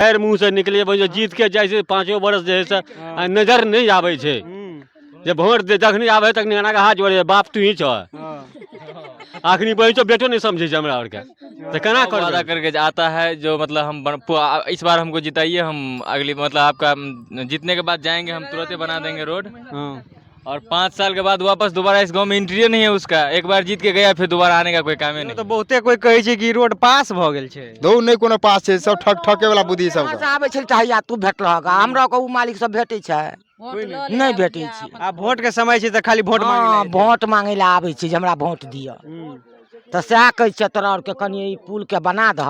पैर मुँह से निकले जो जीत के जैसे 5 बरस जे है से नजर नहीं आवे छे। जब वोट दे जखनी आवे तक निगना का हाथ जोड़े बाप तू ही छ। आखिरी बही तो बेटो नहीं समझे छे हमरा और के तो केना कर वादा करके आता है जो मतलब इस बार हमको जिताइए, हम अगली मतलब आपका जीतने के बाद जाएंगे, हम तुरंत बना देंगे रोड। और 5 साल के बाद वापस दोबारा इस गांव में एंट्री नहीं है उसका। एक बार जीत के गया फिर दोबारा आने का कोई काम ही नहीं। तो बहुते कोई कहे छे कि रोड पास भ गेल छे। दो नहीं कोनो पास छे, सब ठके वाला बुद्धि सब से आबै छै चाहिए तू भेटलहक हमरा को उ मालिक सब भेटै छै नहीं भेटै छै। आ वोट के समय छे त खाली वोट हाँ, मांगे वोट मांगे ला आबै छै जे हमरा वोट दिअ। तो सएह कहै छै तोरा और के कनी ई पुल के बना दह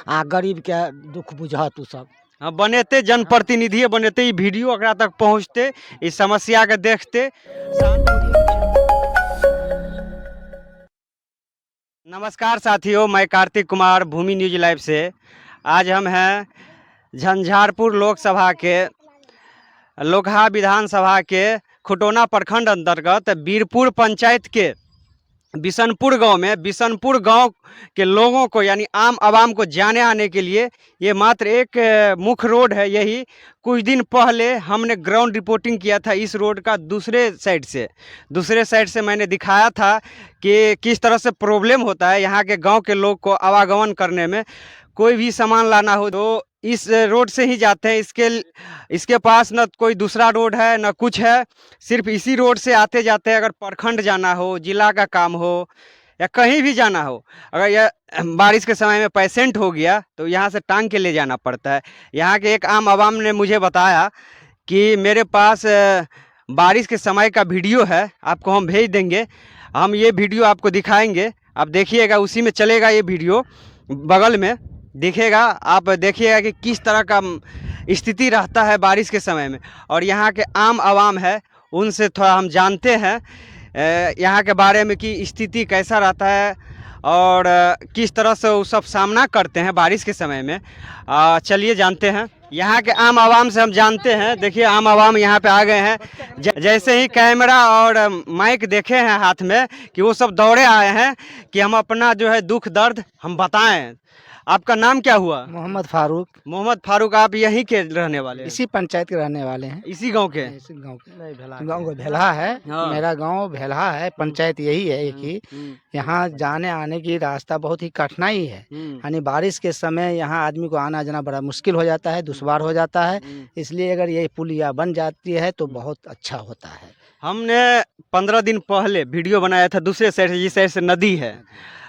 आ गरीब के दुख बुझह तू सब। हाँ, बनेते जनप्रतिनिधि बनेते, वीडियो अकरा तक पहुँचते, इस समस्या के देखते। नमस्कार साथियों, मैं कार्तिक कुमार भूमि न्यूज लाइव से। आज हम हैं झंझारपुर लोकसभा के लोकहा विधानसभा के खुटोना प्रखंड अंतर्गत बीरपुर पंचायत के बिशनपुर गांव में। बिशनपुर गांव के लोगों को यानी आम आवाम को जाने आने के लिए ये मात्र एक मुख्य रोड है। यही कुछ दिन पहले हमने ग्राउंड रिपोर्टिंग किया था इस रोड का दूसरे साइड से मैंने दिखाया था कि किस तरह से प्रॉब्लम होता है यहाँ के गांव के लोग को आवागमन करने में। कोई भी सामान लाना हो तो इस रोड से ही जाते हैं। इसके पास न कोई दूसरा रोड है न कुछ है, सिर्फ इसी रोड से आते जाते हैं। अगर प्रखंड जाना हो, जिला का काम हो या कहीं भी जाना हो, अगर यह बारिश के समय में पेशेंट हो गया तो यहाँ से टांग के ले जाना पड़ता है। यहाँ के एक आम आवाम ने मुझे बताया कि मेरे पास बारिश के समय का वीडियो है, आपको हम भेज देंगे। हम ये वीडियो आपको दिखाएंगे, आप देखिएगा, उसी में चलेगा ये वीडियो, बगल में दिखेगा। आप देखिएगा कि किस तरह का स्थिति रहता है बारिश के समय में। और यहाँ के आम आवाम है, उनसे थोड़ा हम जानते हैं यहाँ के बारे में कि स्थिति कैसा रहता है और किस तरह से वो सब सामना करते हैं बारिश के समय में। चलिए जानते हैं यहाँ के आम आवाम से, हम जानते हैं। देखिए आम आवाम यहाँ पे आ गए हैं। जैसे ही कैमरा और माइक देखे हैं हाथ में कि वो सब दौड़े आए हैं कि हम अपना जो है दुख दर्द हम बताएं। आपका नाम क्या हुआ? मोहम्मद फारूक। मोहम्मद फारूक, आप यहीं के रहने वाले हैं? इसी पंचायत के रहने वाले हैं। इसी गांव के? इसी गांव के। गांव को भेल्हा है। हाँ। मेरा गांव भेल्हा है, पंचायत यही है एक ही। यहाँ जाने आने की रास्ता बहुत ही कठिनाई है। यानी बारिश के समय यहाँ आदमी को आना जाना बड़ा मुश्किल हो जाता है, दुश्वार हो जाता है। इसलिए अगर ये पुलिया बन जाती है तो बहुत अच्छा होता है। हमने 15 दिन पहले वीडियो बनाया था दूसरे साइड से, जिस साइड से नदी है।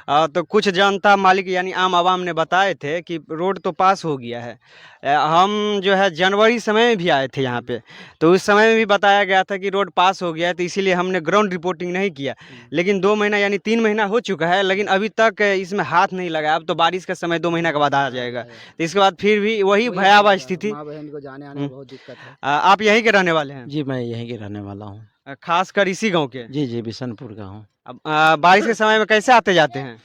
तो कुछ जनता मालिक यानी आम आवाम ने बताए थे कि रोड तो पास हो गया है। हम जो है जनवरी समय में भी आए थे यहाँ पे, तो उस समय में भी बताया गया था कि रोड पास हो गया है, तो इसीलिए हमने ग्राउंड रिपोर्टिंग नहीं किया। लेकिन 2 महीना यानी 3 महीना हो चुका है, लेकिन अभी तक इसमें हाथ नहीं लगा। अब तो बारिश का समय 2 महीना के बाद आ जाएगा, तो इसके बाद फिर भी वही भयावह स्थिति। माँ बहन को जाने आने में बहुत दिक्कत है। आप यहीं के रहने वाले हैं? जी, मैं यहीं के रहने वाला हूँ। खासकर इसी गाँव के? जी जी, बिशनपुर का हूँ। अब बारिश के समय में कैसे आते जाते हैं?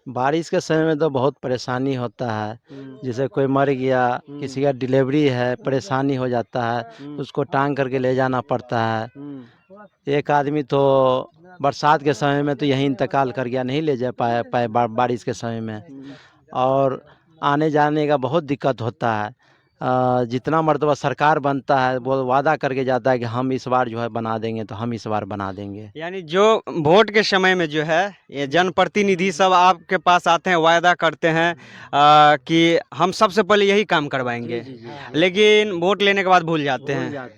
बारिश के समय में तो बहुत परेशानी होता है। जैसे कोई मर गया, किसी का डिलीवरी है, परेशानी हो जाता है, उसको टांग करके ले जाना पड़ता है। एक आदमी तो बरसात के समय में तो यहीं इंतकाल कर गया, नहीं ले जा पाए बारिश के समय में। और आने जाने का बहुत दिक्कत होता है। जितना मर्तबा सरकार बनता है वो वादा करके जाता है कि हम इस बार जो है बना देंगे, तो हम इस बार बना देंगे। यानी जो वोट के समय में जो है ये जनप्रतिनिधि सब आपके पास आते हैं, वादा करते हैं कि हम सबसे पहले यही काम करवाएंगे, लेकिन वोट लेने के बाद भूल जाते हैं।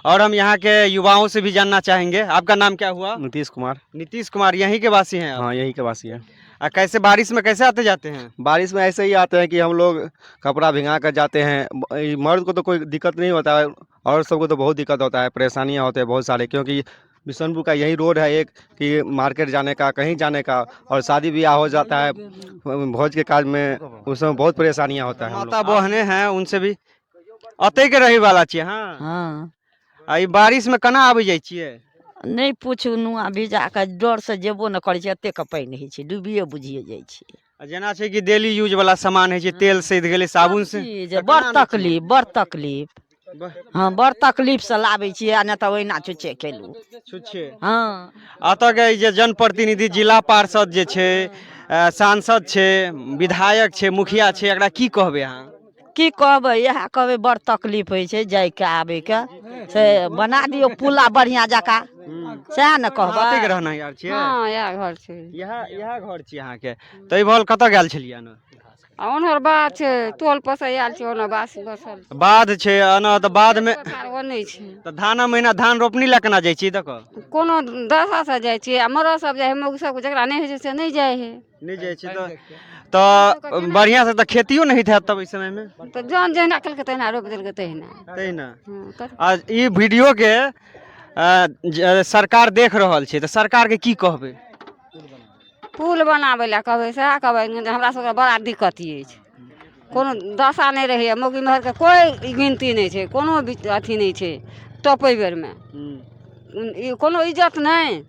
और हम यहाँ के युवाओं से भी जानना चाहेंगे। आपका नाम क्या हुआ? नीतीश कुमार। नीतीश कुमार, यहीं के वासी हैं आप? हाँ, यहीं के वासी है। कैसे बारिश में कैसे आते जाते हैं? बारिश में ऐसे ही आते हैं कि हम लोग कपड़ा भिंगा कर जाते हैं। मर्द को तो कोई दिक्कत नहीं होता है, और सबको तो बहुत दिक्कत होता है, परेशानियां होते हैं बहुत सारे। क्योंकि बिशनपुर का यही रोड है एक कि मार्केट जाने का, कहीं जाने का, और शादी ब्याह हो जाता है भोज के काज में, उसमें बहुत परेशानियां होता है। माता बहने हैं, उनसे भी अते के रही वाला छियै। हाँ हाँ, ई बारिश में केना आबि जाइ छियै? नहीं पूछू, नुआ भिजा के डर से जेबो न करै छै, एतेक पानि होइ छै, डूबिए बुझिए जाइ छै। जेना छै कि डेली यूज वाला सामान है, तेल सध गेलै, साबुन से बड़ तकलीफ। हाँ, बड़ तकलीफ से लाबै छियै, आ नहि तऽ ओहिना छुच्छे खेलू। छुच्छे। हाँ, अतः के जे जनप्रतिनिधि, जिला पार्षद जे छै, सांसद छै, विधायक छै, मुखिया छै, एकरा की कहबै अहाँ? की कहबै इएह कहबै बड़ तकलीफ होइ छै जाइके आबैके से बना दियौ पुला बढ़िआँ जकाँ सएह ने कते के कहबै। रहना यार छियै? हाँ यह घर छै यह घर छी अहाँ के। तो भल कतऽ गेल छलियै न? आ ओनहर बात छै टोल पर से आयल छै ओनहर बासी बसल बाध छै न, तो बाध में ओ नहीं छै तो धान महीना धान रोपनी लए केना जाइ छी देख? कोनो दशा से जाइ छै आ मरद सब जाइ है मौग सब जकरा नहीं होइ छै से नहीं जाइ है। नहीं जाइ छी तो बढ़िया से तो खेतियो नहीं था तब इस समय में। तो जौन जहिना केलकै तहिना रोपि देलकै तहिना। तहिना हाँ, आज ई वीडियो के सरकार देख रहल छै, तो सरकार के की कहबै? पुल बनाबै लए कहबै सएह कहबै हमरा सबके बड़ा दिक्कत अछि। कोनो दशा नहीं रहैए मौगी मेहरके कोई गिनती नहीं छै, कोनो अथी नहीं छै टपै बेरमे कोनो इज्जत नहीं।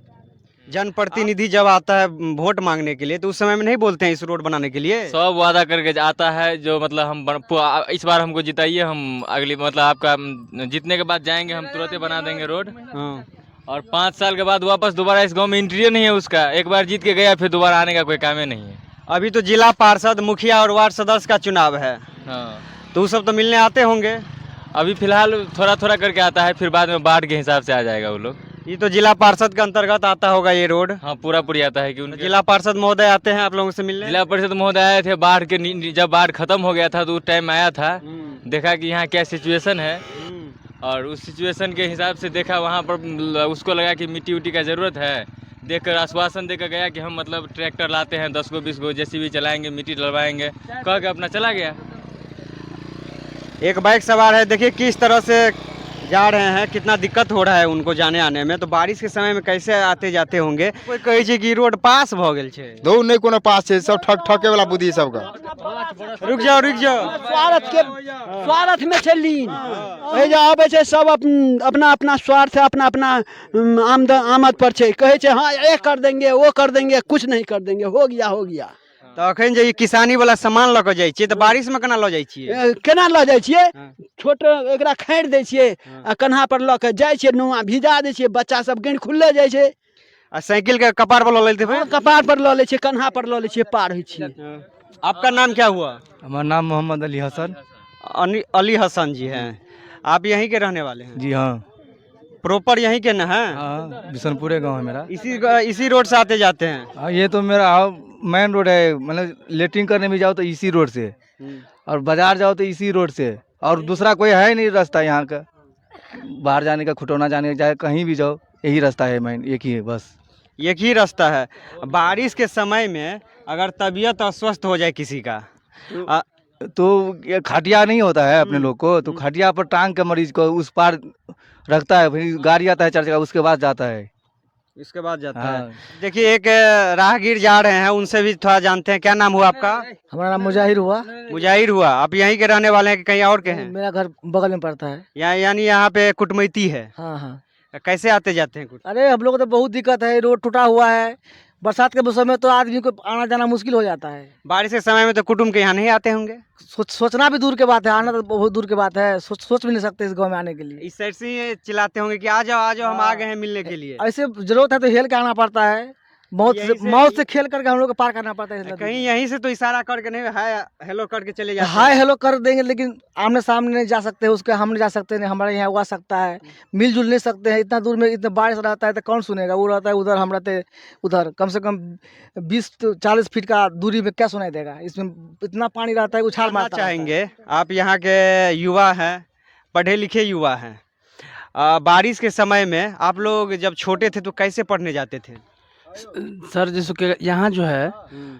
जनप्रतिनिधि जब आता है वोट मांगने के लिए तो उस समय में नहीं बोलते हैं इस रोड बनाने के लिए? सब वादा करके आता है जो मतलब इस बार हमको जिताइए, हम अगली मतलब आपका जीतने के बाद जाएंगे हम तुरंत बना देंगे रोड। और 5 साल के बाद वापस दोबारा इस गांव में एंट्री नहीं है उसका। एक बार जीत के गया फिर दोबारा आने का कोई काम ही नहीं है। अभी तो जिला पार्षद, मुखिया और वार्ड सदस्य का चुनाव है, हाँ तो वो सब तो मिलने आते होंगे? अभी फिलहाल थोड़ा थोड़ा करके आता है, फिर बाद में बाढ़ के हिसाब से आ जाएगा वो लोग। ये तो जिला पार्षद के अंतर्गत आता होगा ये रोड? हाँ पूरा पूरी आता है कि उनके जिला पार्षद महोदय आते हैं आप लोगों से मिलने? जिला परिषद महोदय आए थे बाढ़ के जब बाढ़ खत्म हो गया था तो उस टाइम आया था, देखा कि यहाँ क्या सिचुएशन है और उस सिचुएशन के हिसाब से देखा वहाँ पर उसको लगा कि मिट्टी उट्टी का ज़रूरत है, देखकर आश्वासन देकर गया कि हम मतलब ट्रैक्टर लाते हैं 10 को 20 को जेसीबी चलाएंगे मिट्टी डलवाएंगे, कह के अपना चला गया। एक बाइक सवार है, देखिए किस तरह से जा रहे हैं, कितना दिक्कत हो रहा है उनको जाने आने में। तो बारिश के समय में कैसे आते जाते होंगे? कोई कहे छै कि रोड पास भ गेल छै। दो नहीं कोनो पास है, सब ठके वाला बुद्धि सबका। रुक जाओ रुक जाओ। स्वार्थ में छै लीन जो आबे छै सब अपना अपना स्वार्थ अपना अपना आमद पर छै, कहे छै हाँ ये कर देंगे वो कर देंगे, कुछ नहीं कर देंगे, हो गया। तो अखन जे किसानी वाला सामान लऽ के जाइ छियै तो बारिश में केना लऽ जाइ छियै? केना लऽ जाइ छियै? छोट एकरा खैर दै छियै आ कन्हा पर लऽ के जाइ छियै, नुआ भिजा दै छियै, बच्चा सब गण खुलले जाइ छै आ साइकिल के कपार पर लऽ लेते हैं? कपार पर लऽ ले छियै, कन्हा पर लऽ ले छियै, पार होइ छियै। आपका नाम क्या हुआ? हमारा नाम मोहम्मद अली हसन। अली हसन जी हैं, आप यहीं के रहने वाले हैं? जी हाँ, प्रॉपर यहीं के न है? हाँ बिशनपुरे गांव है मेरा। इसी रोड से आते जाते हैं? हाँ ये तो मेरा मेन रोड है, मतलब लेटरिंग करने में जाओ तो इसी रोड से और बाजार जाओ तो इसी रोड से, और दूसरा कोई है नहीं रास्ता यहाँ का, बाहर जाने का, खुटौना जाने का, कहीं भी जाओ यही रास्ता है, मेन एक ही है, बस एक ही रास्ता है। बारिश के समय में अगर तबीयत अस्वस्थ हो जाए किसी का तो ये खटिया नहीं होता है अपने लोग को, तो खटिया पर टांग के मरीज को उस पार रखता है, फिर गाड़ी आता है 4 जगह, उसके बाद जाता है, इसके बाद जाता हाँ। है। देखिए एक राहगीर जा रहे हैं, उनसे भी थोड़ा जानते हैं। क्या नाम हुआ आपका? हमारा नाम मुजाहिर हुआ। मुजाहिर हुआ। आप यहीं के रहने वाले हैं कि कहीं और के हैं? मेरा घर बगल में पड़ता है। यानी यहाँ पे कुटमैती है? हाँ हाँ। कैसे आते जाते हैं? अरे हम लोग को तो बहुत दिक्कत है, रोड टूटा हुआ है, बरसात के मौसम में तो आदमी को आना जाना मुश्किल हो जाता है। बारिश के समय में तो कुटुंब के यहाँ नहीं आते होंगे? सोचना भी दूर के बात है, आना तो बहुत दूर की बात है, सोच भी नहीं सकते इस गांव में आने के लिए। इस साइड से ही चिल्लाते होंगे कि आ जाओ हम आ गए हैं मिलने के लिए। ऐसे जरूरत है तो हेल के आना पड़ता है, मौत से खेल करके हम लोग को पार करना पड़ता है। कहीं यहीं से तो इशारा करके नहीं हाय हेलो करके चले जाते हैं? हाय हेलो कर देंगे, लेकिन आमने सामने नहीं जा सकते, उसके हम नहीं जा सकते, नहीं हमारे यहाँ हुआ सकता है, मिलजुल नहीं सकते हैं। इतना दूर में इतना बारिश रहता है तो कौन सुनेगा? वो रहता है उधर, हम रहते उधर, कम से कम 20-40 फीट का दूरी में क्या सुनाई देगा? इसमें इतना पानी रहता है, उछाल मारता चाहेंगे आप यहाँ के युवा हैं, पढ़े लिखे युवा हैं, बारिश के समय में आप लोग जब छोटे थे तो कैसे पढ़ने जाते थे? सर जैसे कि यहाँ जो है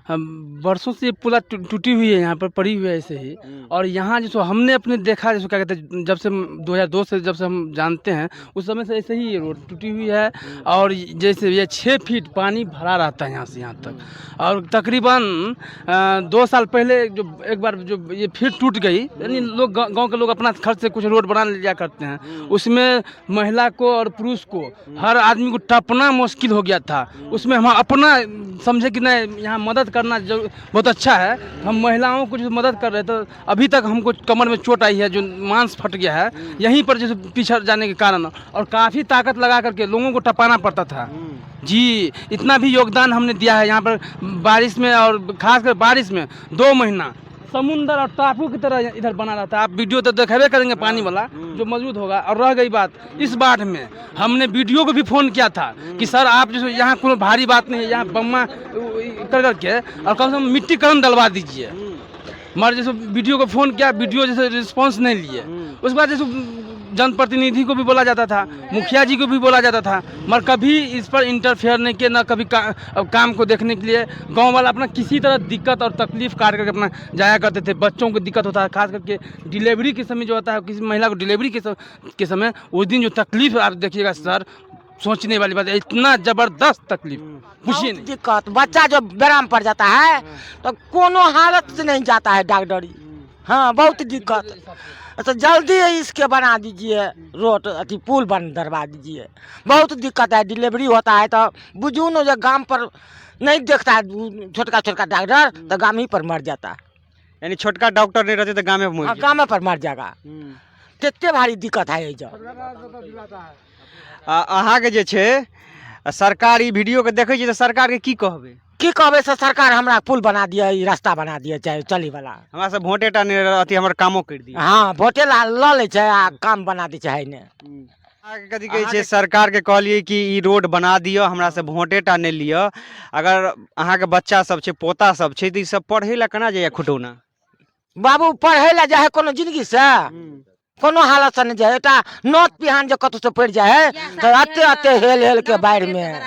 हम बरसों से पुला टूटी हुई है, यहाँ पर पड़ी हुई है ऐसे ही। और यहाँ जैसे हमने अपने देखा, जैसे क्या कहते हैं, जब से 2002 से जब से हम जानते हैं उस समय से ऐसे ही ये रोड टूटी हुई है। और जैसे ये 6 फीट पानी भरा रहता है यहाँ से यहाँ तक। और तकरीबन 2 साल पहले जो एक बार जो ये फिर टूट गई, यानी लोग गाँव के लोग अपना खर्च से कुछ रोड बना लिया करते हैं, उसमें महिला को और पुरुष को हर आदमी को टपना मुश्किल हो गया था। उसमें हम अपना समझे कि नहीं यहाँ मदद करना बहुत अच्छा है, हम महिलाओं को जो मदद कर रहे थे। अभी तक हमको कमर में चोट आई है, जो मांस फट गया है यहीं पर जैसे पिछड़ जाने के कारण, और काफ़ी ताकत लगा करके लोगों को टपाना पड़ता था जी। इतना भी योगदान हमने दिया है यहाँ पर बारिश में, और खासकर बारिश में 2 महीना समुंदर और टापू की तरह इधर बना रहता है। आप वीडियो तो दिखावे करेंगे पानी वाला जो मौजूद होगा। और रह गई बात इस बाढ़ में, हमने वीडियो को भी फ़ोन किया था कि सर आप जो यहाँ कोई भारी बात नहीं है, यहाँ बम्मा कर करके और कम से कम मिट्टी कलम डलवा दीजिए। मगर जैसे वीडियो को फ़ोन किया, वीडियो जैसे रिस्पॉन्स नहीं लिए। उसके बाद जैसे जनप्रतिनिधि को भी बोला जाता था, मुखिया जी को भी बोला जाता था, मगर कभी इस पर इंटरफेयर नहीं किया, ना कभी काम को देखने के लिए गांव वाला अपना किसी तरह दिक्कत और तकलीफ काट करके अपना जाया करते थे। बच्चों को दिक्कत होता है, खास करके डिलीवरी के समय जो होता है, किसी महिला को डिलीवरी के समय उस दिन जो तकलीफ आप देखिएगा सर, सोचने वाली बात है। इतना ज़बरदस्त तकलीफ पूछिए नहीं। दिक्कत बच्चा जो बेराम पड़ जाता है तो कोनो हालत से नहीं जाता है डॉक्टरी। हाँ बहुत दिक्कत। तो जल्दी इसके बना दीजिए रोड, अथी पुल दरवा दीजिए। बहुत दिक्कत है, डिलीवरी होता है तो बुजुर्ग जो गांव पर नहीं देखता है छोटका छोटका डॉक्टर, तो गांव ही पर मर जाता है। यानी छोटका डॉक्टर नहीं रहते तो गाँव में गाँव पर मर जाएगा। कितने भारी दिक्कत है जो। अहाँ के जे छे सरकार ई वीडियो के देखे छी तो सरकार के की कहबे? की कहबे से सरकार हमरा पुल बना दिया, रास्ता बना दिया, चाहे चली वाला हमरा से वोटे टा नहीं अथी हमर कामो कर दिया। हाँ वोटे ल ले छै आ काम बना दी छै ने। कथी कहै छै सरकार के कहलिए कि ई रोड बना दियो, हमरा से वोटे टा नहीं लियो। अगर अहाँ के बच्चा सब छे, पोता सब छे, तो ई सब पढ़े ला केना जाइए खुटौना? बाबू पढ़े ला जाए कोनो जिंदगी से, कोनो हालत से नहीं जाए। एटा नोत पिहान जो कतौ से पड़ जाए तो अते अते हेल हेल के बाढ़ में,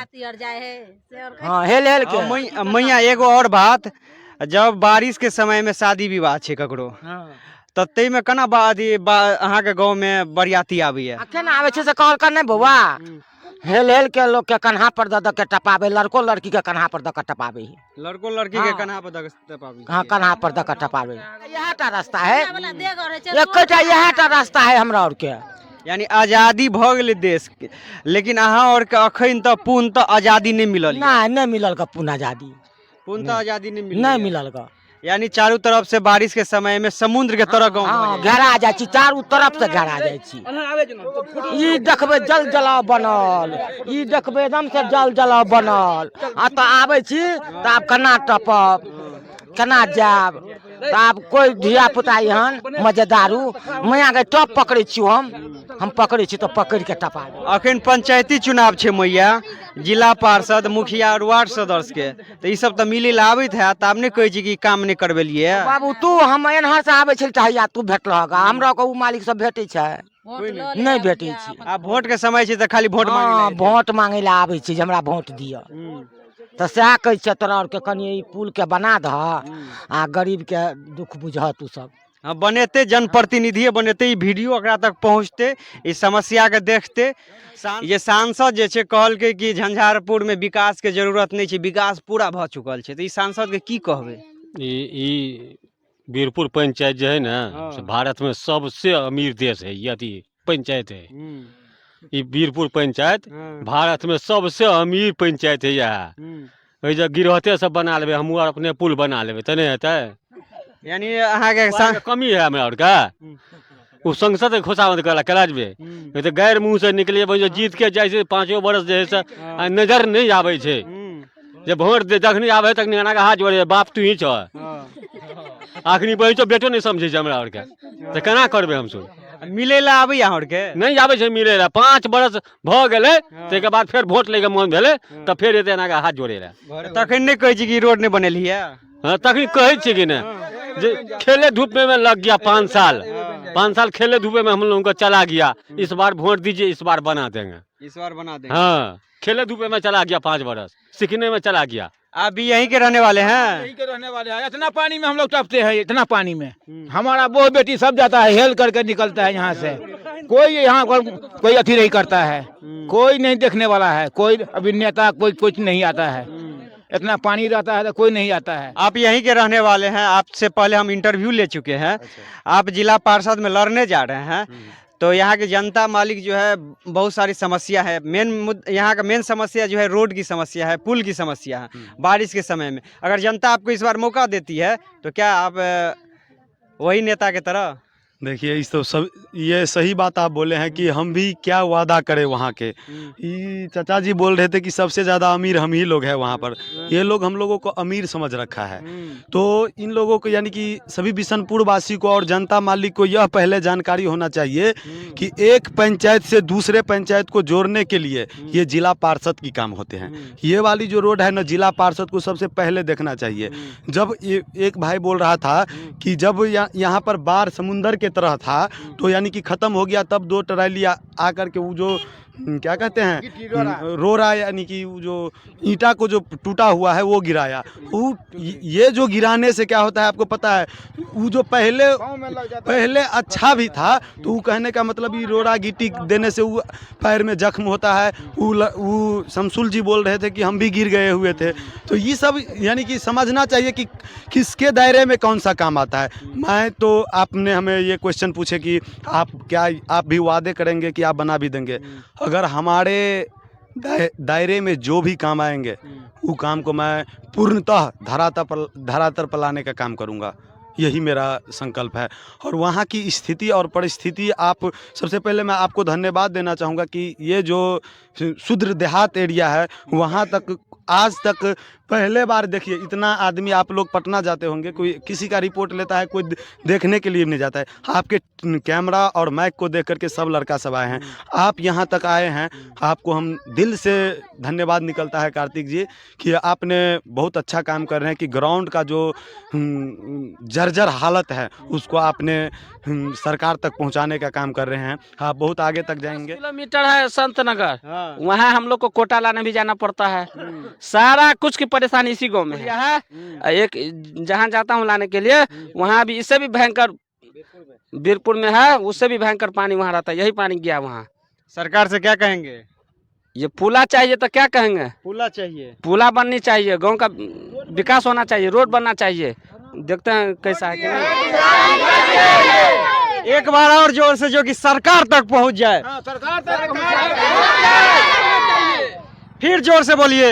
हाँ हेल हेल के। मैया एगो और बात, जब बारिश के समय में शादी विवाह छे ककरो, तो तै में केना अहाँ के गांव में बरियाती आबैया? केना आवे छै से कहल कर नहीं बौआ। हेल हेल के लोग के कन्हा पर द के टपावे, लड़को लड़की के कन्हा पर द के टपावे। लड़को लड़की के कन्हा पर द के टपावे। हाँ कन्हा पर द के टपावे। यह टा रास्ता है, एकटा यह टा रास्ता है हमरा और के। यानी आजादी भ गेलै देश के, लेकिन अहाँ और के अखन तो पूर्ण तो आजादी नहीं मिलल। नहीं मिलल का पूर्ण आजादी, पूर्ण तो आजादी नहीं मिलल का। यानी चारों तरफ से बारिश के समय में समुद्र के तरह गाँव घेरा जाए छी, चारों तरफ से घेरा जाए छी। ई देखबे जल जलाव बनल, ई देखबे एकदम से जल जलाव बनल। आ तो आबे छी तो आप केना टपब, केना जाब? तो आप कोई धिया पुता यहाँ मजेदारू मैया के टप पकड़े छी, हम पकड़े छी तो पकड़ के टपा। अखन पंचायती चुनाव छे मैया, जिला पार्षद, मुखिया और वार्ड सदस्य के, तो ई सब तो मिले ला आबैत है, तब नहीं कहै छी कि काम नहीं करबेलिए। बाबू तू हम एनहर से आबे छी तहिया तू भेटल होगा, हमरा को उ मालिक सब भेटै छै नहीं भेटै छी। आ वोट के समय छे तो खाली वोट मांगे वोट मांगे ला आबे छी, हमरा वोट दिया। तो सह कह छै तोरा और के कनी ई पुल के बना दह आ गरीब के दुख बुझह तू सब। हाँ बनेते, जनप्रतिनिधि बनेते, ई वीडियो एकरा तक पहुँचते, इस समस्या के देखते। ये सांसद जे छे कहलकै कि झंझारपुर में विकास के जरूरत नहीं छे, विकास पूरा भ चुकल छे, तो ई सांसद के की कहबे? ई वीरपुर पंचायत जो है ना, भारत में सबसे अमीर देश है, ये अथी पंचायत है। ये वीरपुर पंचायत भारत में सबसे अमीर पंचायत है। यह जब गिरहते सब बना लेबे, हम अपने पुल बना लेबे तो नहीं हेतै। यानी अहाँ के कमी है हमरा और का, वो संसद के खुशामद करा जबे, नहीं तो गैर मुंह से निकले जो जीत के जाए से 5 वर्ष जे है से नजर नहीं आवे छे। जब वोट दे जखनी आवे तक निगना के हाथ जोड़े, बाप तू ही छ, आखनी बहिन बेटो नहीं समझे हमरा और के, तो केना करबे हम सब? मिले ला आबे यहाँ के नहीं आवे छे मिले ला। 5 वर्ष भ गेले, ते बाद फिर वोट लेके मन भेले तो फिर एते ना के हाथ जोड़े ला। तखन नहीं कहै छी कि रोड नहीं बनेलिए? हां तखनी कहै छी कि ना, जे खेले धूप में लग गया 5 साल, 5 साल खेले धूपे में हम लोगों को चला गया। इस बार वोट दीजिए, इस बार बना देंगे, इस बार बना देंगे। हाँ खेले धूपे में चला गया 5 वर्ष, सीखने में चला गया। आप भी यहीं के रहने वाले हैं? यहीं के रहने वाले हैं। इतना पानी में हम लोग टपते हैं, इतना पानी में हमारा बहु बेटी सब जाता है, हेल करके निकलता है यहाँ से। कोई यहाँ पर कोई अथी नहीं करता है, कोई नहीं देखने वाला है, कोई अभी नेता कोई कुछ नहीं आता है। इतना पानी रहता है तो कोई नहीं आता है। आप यहीं के रहने वाले हैं, आपसे पहले हम इंटरव्यू ले चुके हैं। आप जिला पार्षद में लड़ने जा रहे हैं, तो यहाँ की जनता मालिक जो है बहुत सारी समस्या है। यहाँ का मेन समस्या जो है रोड की समस्या है, पुल की समस्या है। बारिश के समय में अगर जनता आपको इस बार मौका देती है तो क्या आप वही नेता की तरह? देखिए इस तो सब ये सही बात आप बोले हैं कि हम भी क्या वादा करें वहाँ के। ये चाचा जी बोल रहे थे कि सबसे ज़्यादा अमीर हम ही लोग हैं वहाँ पर। ये लोग हम लोगों को अमीर समझ रखा है। तो इन लोगों को यानी कि सभी बिशनपुर वासी को और जनता मालिक को यह पहले जानकारी होना चाहिए कि एक पंचायत से दूसरे पंचायत को जोड़ने के लिए ये जिला पार्षद की काम होते हैं। ये वाली जो रोड है ना, जिला पार्षद को सबसे पहले देखना चाहिए। जब एक भाई बोल रहा था कि जब यहाँ पर बाढ़ समुंदर के तरह था तो यानी कि ख़त्म हो गया, तब 2 ट्राली आकर के वो जो क्या कहते हैं रोरा यानी कि वो जो ईंटा को जो टूटा हुआ है वो गिराया। वो ये जो गिराने से क्या होता है आपको पता है? वो जो पहले अच्छा भी था तो वो कहने का मतलब ये रोरा गिट्टी देने से वो पैर में जख्म होता है। वो शमसुल जी बोल रहे थे कि हम भी गिर गए हुए थे। तो ये सब यानी कि समझना चाहिए कि किसके दायरे में कौन सा काम आता है। मैं तो आपने हमें ये क्वेश्चन पूछे कि आप भी वादे करेंगे कि आप बना भी देंगे। अगर हमारे दायरे में जो भी काम आएंगे वो काम को मैं पूर्णतः धरातल पर लाने का काम करूँगा। यही मेरा संकल्प है। और वहाँ की स्थिति और परिस्थिति आप सबसे पहले मैं आपको धन्यवाद देना चाहूँगा कि ये जो शुद्र देहात एरिया है वहाँ तक आज तक पहले बार देखिए इतना आदमी। आप लोग पटना जाते होंगे, कोई किसी का रिपोर्ट लेता है, कोई देखने के लिए नहीं जाता है। आपके कैमरा और माइक को देख करके सब लड़का सब आए हैं। आप यहाँ तक आए हैं, आपको हम दिल से धन्यवाद निकलता है कार्तिक जी कि आपने बहुत अच्छा काम कर रहे हैं कि ग्राउंड का जो जर्जर हालत है उसको आपने सरकार तक पहुँचाने का काम कर रहे हैं। आप बहुत आगे तक जाएंगे। किलोमीटर है संत नगर, वहाँ हम लोग को कोटा लाने भी जाना पड़ता है। सारा कुछ की परेशानी इसी गांव में है। एक जहाँ जाता हूँ लाने के लिए वहाँ भी इससे भी भयंकर बीरपुर में है, उससे भी भयंकर पानी वहाँ रहता है। यही पानी गया वहाँ। सरकार से क्या कहेंगे? ये पुला चाहिए तो क्या कहेंगे? पुला चाहिए, पुला बननी चाहिए, गांव का विकास होना चाहिए, रोड बनना चाहिए। देखते हैं कैसा है कि नहीं। एक बार और जोर से जो कि सरकार तक पहुंच जाए। सरकार तक फिर जोर से बोलिए।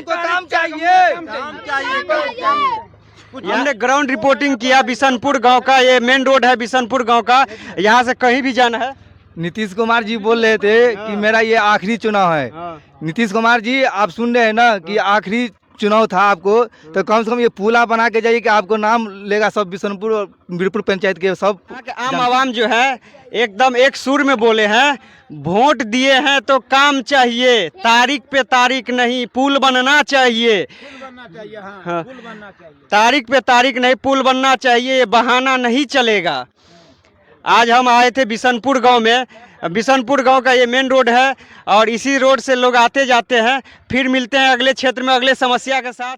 काम चाहिए। हमने ग्राउंड रिपोर्टिंग किया बिशनपुर गांव का। ये मेन रोड है बिशनपुर गांव का, यहाँ से कहीं भी जाना है। नीतीश कुमार जी बोल रहे थे कि मेरा ये आखिरी चुनाव है। नीतीश कुमार जी आप सुन रहे हैं ना कि आखिरी चुनाव था आपको, तो कम से कम ये पुला बना के जाइए कि आपको नाम लेगा सब बिशनपुर और बीरपुर पंचायत के सब आम आवाम जो है एकदम एक सुर में बोले हैं, वोट दिए हैं तो काम चाहिए, तारीख पे तारीख नहीं, पुल बनना चाहिए। हाँ, तारीख पे तारीख नहीं, पुल बनना चाहिए। ये बहाना नहीं चलेगा। आज हम आए थे बिशनपुर गांव में। बिशनपुर गांव का ये मेन रोड है और इसी रोड से लोग आते जाते हैं। फिर मिलते हैं अगले क्षेत्र में अगले समस्या के साथ।